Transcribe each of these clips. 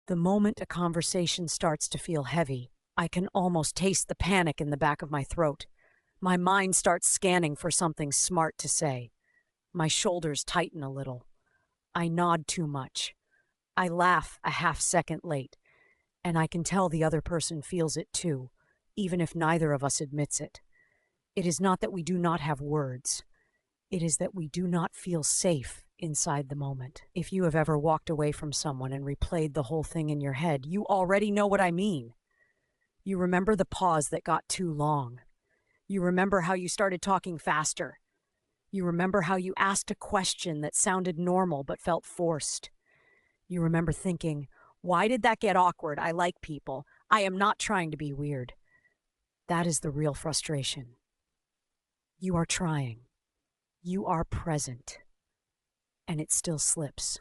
The moment a conversation starts to feel heavy, I can almost taste the panic in the back of my throat. My mind starts scanning for something smart to say. My shoulders tighten a little. I nod too much. I laugh a half second late, and I can tell the other person feels it too, even if neither of us admits it. It is not that we do not have words. It is that we do not feel safe inside the moment. If you have ever walked away from someone and replayed the whole thing in your head, you already know what I mean. You remember the pause that got too long. You remember how you started talking faster. You remember how you asked a question that sounded normal but felt forced. You remember thinking, why did that get awkward? I like people. I am not trying to be weird. That is the real frustration. You are trying. You are present. And it still slips.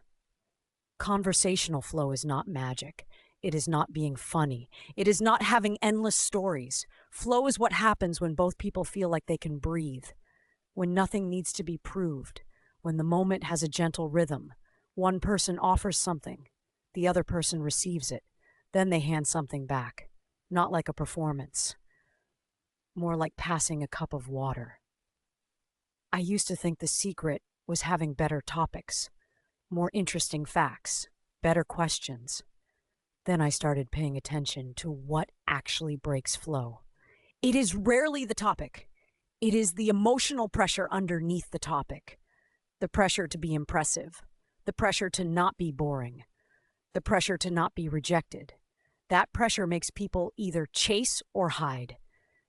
Conversational flow is not magic. It is not being funny. It is not having endless stories. Flow is what happens when both people feel like they can breathe, when nothing needs to be proved, when the moment has a gentle rhythm. One person offers something, the other person receives it, then they hand something back, not like a performance, more like passing a cup of water. I used to think the secret was having better topics, more interesting facts, better questions. Then I started paying attention to what actually breaks flow. It is rarely the topic. It is the emotional pressure underneath the topic. The pressure to be impressive. The pressure to not be boring. The pressure to not be rejected. That pressure makes people either chase or hide.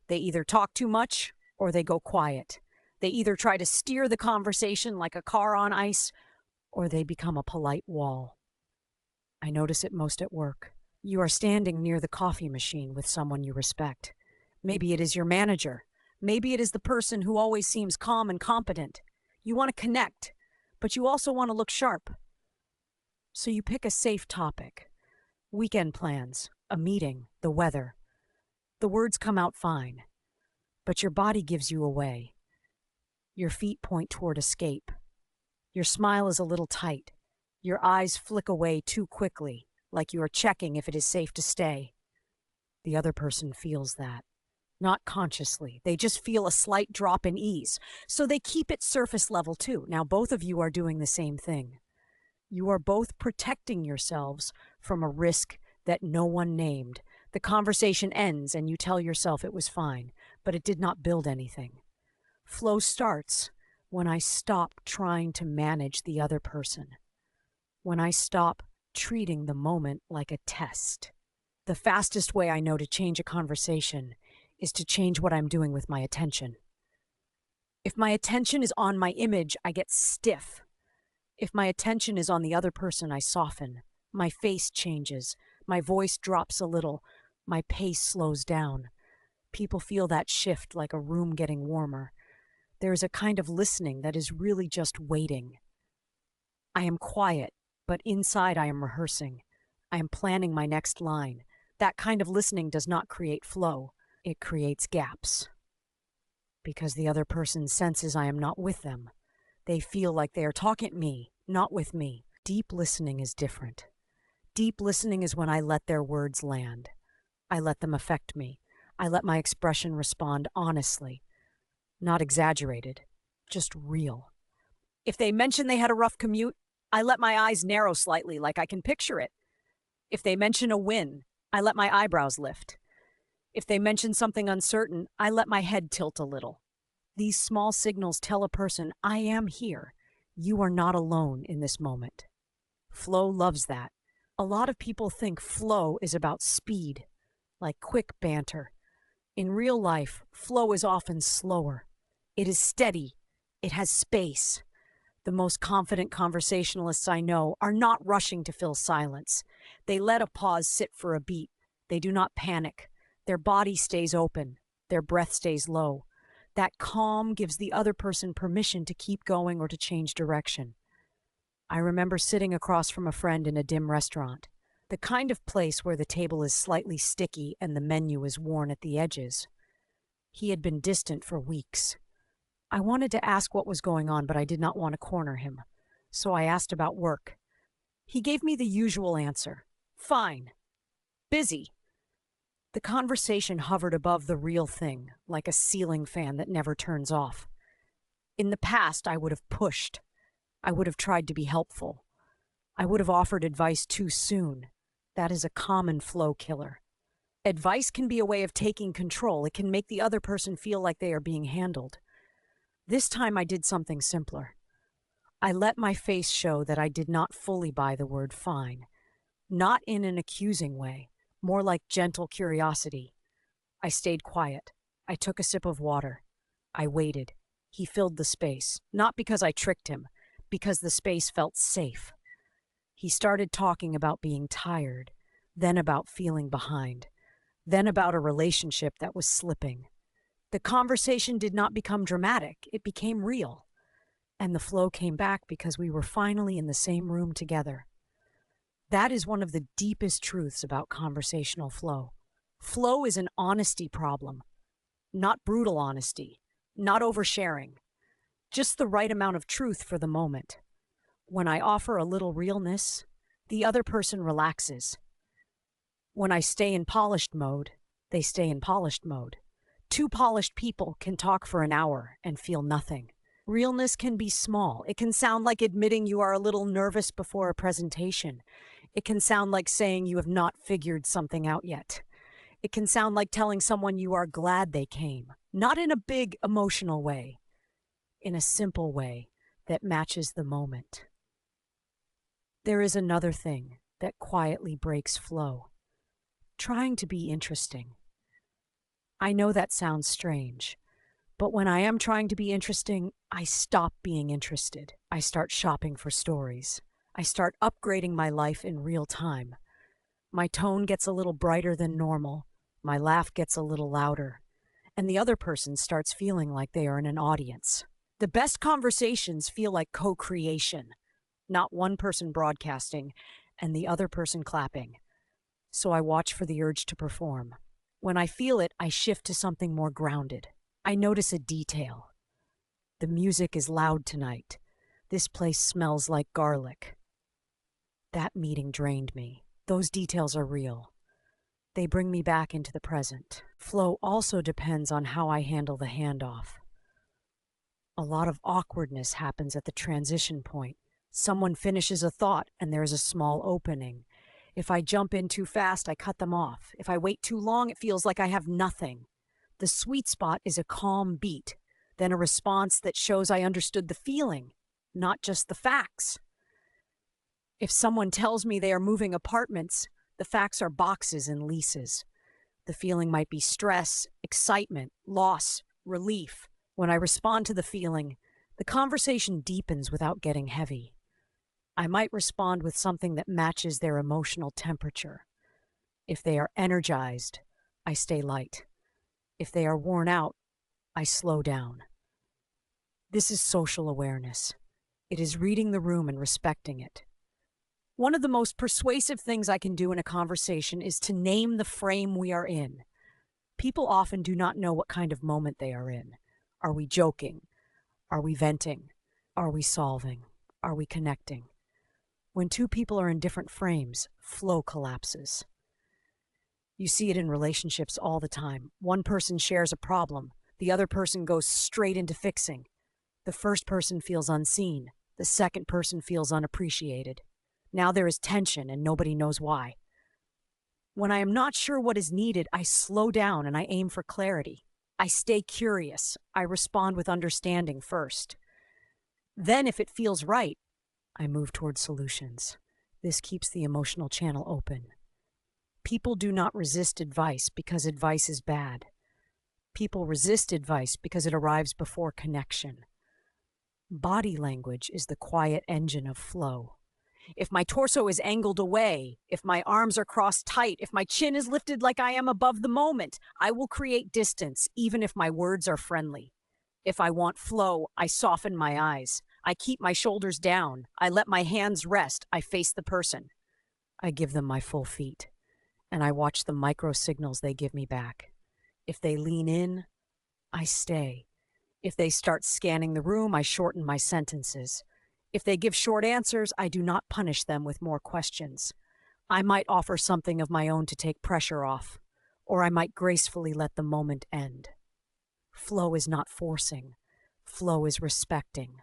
They either talk too much or they go quiet. They either try to steer the conversation like a car on ice or they become a polite wall. I notice it most at work. You are standing near the coffee machine with someone you respect. Maybe it is your manager. Maybe it is the person who always seems calm and competent. You want to connect, but you also want to look sharp. So you pick a safe topic. Weekend plans, a meeting, the weather. The words come out fine, but your body gives you away. Your feet point toward escape. Your smile is a little tight. Your eyes flick away too quickly, like you are checking if it is safe to stay. The other person feels that. Not consciously. They just feel a slight drop in ease. So they keep it surface level too. Now both of you are doing the same thing. You are both protecting yourselves from a risk that no one named. The conversation ends and you tell yourself it was fine, but it did not build anything. Flow starts when I stop trying to manage the other person. When I stop treating the moment like a test. The fastest way I know to change a conversation is to change what I'm doing with my attention. If my attention is on my image, I get stiff. If my attention is on the other person, I soften. My face changes. My voice drops a little. My pace slows down. People feel that shift like a room getting warmer. There is a kind of listening that is really just waiting. I am quiet, but inside I am rehearsing. I am planning my next line. That kind of listening does not create flow. It creates gaps. Because the other person senses I am not with them. They feel like they are talking to me, not with me. Deep listening is different. Deep listening is when I let their words land. I let them affect me. I let my expression respond honestly. Not exaggerated, just real. If they mention they had a rough commute, I let my eyes narrow slightly like I can picture it. If they mention a win, I let my eyebrows lift. If they mention something uncertain, I let my head tilt a little. These small signals tell a person, I am here. You are not alone in this moment. Flow loves that. A lot of people think flow is about speed, like quick banter. In real life, flow is often slower. It is steady. It has space. The most confident conversationalists I know are not rushing to fill silence. They let a pause sit for a beat. They do not panic. Their body stays open. Their breath stays low. That calm gives the other person permission to keep going or to change direction. I remember sitting across from a friend in a dim restaurant, the kind of place where the table is slightly sticky and the menu is worn at the edges. He had been distant for weeks. I wanted to ask what was going on, but I did not want to corner him. So I asked about work. He gave me the usual answer. Fine. Busy. The conversation hovered above the real thing, like a ceiling fan that never turns off. In the past, I would have pushed. I would have tried to be helpful. I would have offered advice too soon. That is a common flow killer. Advice can be a way of taking control. It can make the other person feel like they are being handled. This time I did something simpler. I let my face show that I did not fully buy the word fine. Not in an accusing way, more like gentle curiosity. I stayed quiet. I took a sip of water. I waited. He filled the space, not because I tricked him, because the space felt safe. He started talking about being tired, then about feeling behind, then about a relationship that was slipping. The conversation did not become dramatic, it became real. And the flow came back because we were finally in the same room together. That is one of the deepest truths about conversational flow. Flow is an honesty problem, not brutal honesty, not oversharing, just the right amount of truth for the moment. When I offer a little realness, the other person relaxes. When I stay in polished mode, they stay in polished mode. Two polished people can talk for an hour and feel nothing. Realness can be small. It can sound like admitting you are a little nervous before a presentation. It can sound like saying you have not figured something out yet. It can sound like telling someone you are glad they came, not in a big emotional way, in a simple way that matches the moment. There is another thing that quietly breaks flow. Trying to be interesting. I know that sounds strange, but when I am trying to be interesting, I stop being interested. I start shopping for stories. I start upgrading my life in real time. My tone gets a little brighter than normal. My laugh gets a little louder. And the other person starts feeling like they are in an audience. The best conversations feel like co-creation, not one person broadcasting and the other person clapping. So I watch for the urge to perform. When I feel it, I shift to something more grounded. I notice a detail. The music is loud tonight. This place smells like garlic. That meeting drained me. Those details are real. They bring me back into the present. Flow also depends on how I handle the handoff. A lot of awkwardness happens at the transition point. Someone finishes a thought and there is a small opening. If I jump in too fast, I cut them off. If I wait too long, it feels like I have nothing. The sweet spot is a calm beat, then a response that shows I understood the feeling, not just the facts. If someone tells me they are moving apartments, the facts are boxes and leases. The feeling might be stress, excitement, loss, relief. When I respond to the feeling, the conversation deepens without getting heavy. I might respond with something that matches their emotional temperature. If they are energized, I stay light. If they are worn out, I slow down. This is social awareness. It is reading the room and respecting it. One of the most persuasive things I can do in a conversation is to name the frame we are in. People often do not know what kind of moment they are in. Are we joking? Are we venting? Are we solving? Are we connecting? When two people are in different frames, flow collapses. You see it in relationships all the time. One person shares a problem. The other person goes straight into fixing. The first person feels unseen. The second person feels unappreciated. Now there is tension and nobody knows why. When I am not sure what is needed, I slow down and I aim for clarity. I stay curious. I respond with understanding first. Then, if it feels right, I move toward solutions. This keeps the emotional channel open. People do not resist advice because advice is bad. People resist advice because it arrives before connection. Body language is the quiet engine of flow. If my torso is angled away, if my arms are crossed tight, if my chin is lifted like I am above the moment, I will create distance even if my words are friendly. If I want flow, I soften my eyes. I keep my shoulders down. I let my hands rest. I face the person. I give them my full feet. And I watch the micro signals they give me back. If they lean in, I stay. If they start scanning the room, I shorten my sentences. If they give short answers, I do not punish them with more questions. I might offer something of my own to take pressure off, or I might gracefully let the moment end. Flow is not forcing, flow is respecting.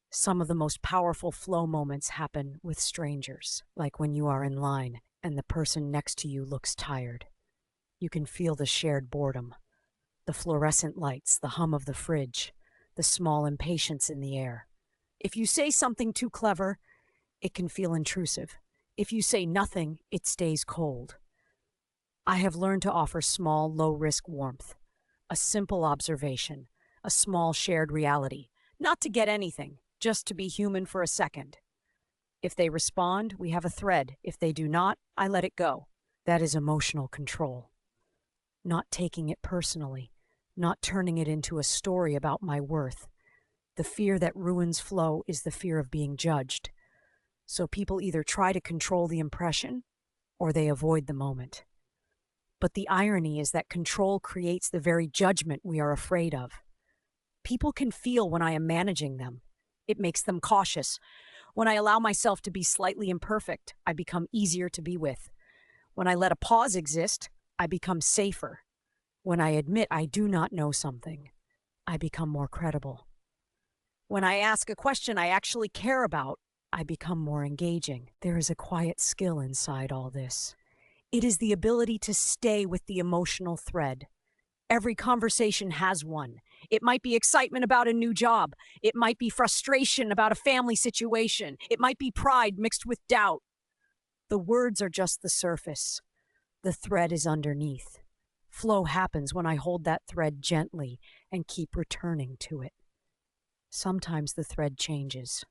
Some of the most powerful flow moments happen with strangers, like when you are in line and the person next to you looks tired. You can feel the shared boredom, the fluorescent lights, the hum of the fridge, the small impatience in the air. If you say something too clever, it can feel intrusive. If you say nothing, it stays cold. I have learned to offer small, low-risk warmth, a simple observation, a small shared reality, not to get anything, just to be human for a second. If they respond, we have a thread. If they do not, I let it go. That is emotional control. Not taking it personally, not turning it into a story about my worth. The fear that ruins flow is the fear of being judged. So people either try to control the impression or they avoid the moment. But the irony is that control creates the very judgment we are afraid of. People can feel when I am managing them. It makes them cautious. When I allow myself to be slightly imperfect, I become easier to be with. When I let a pause exist, I become safer. When I admit I do not know something, I become more credible. When I ask a question I actually care about, I become more engaging. There is a quiet skill inside all this. It is the ability to stay with the emotional thread. Every conversation has one. It might be excitement about a new job. It might be frustration about a family situation. It might be pride mixed with doubt. The words are just the surface. The thread is underneath. Flow happens when I hold that thread gently and keep returning to it. Sometimes the thread changes.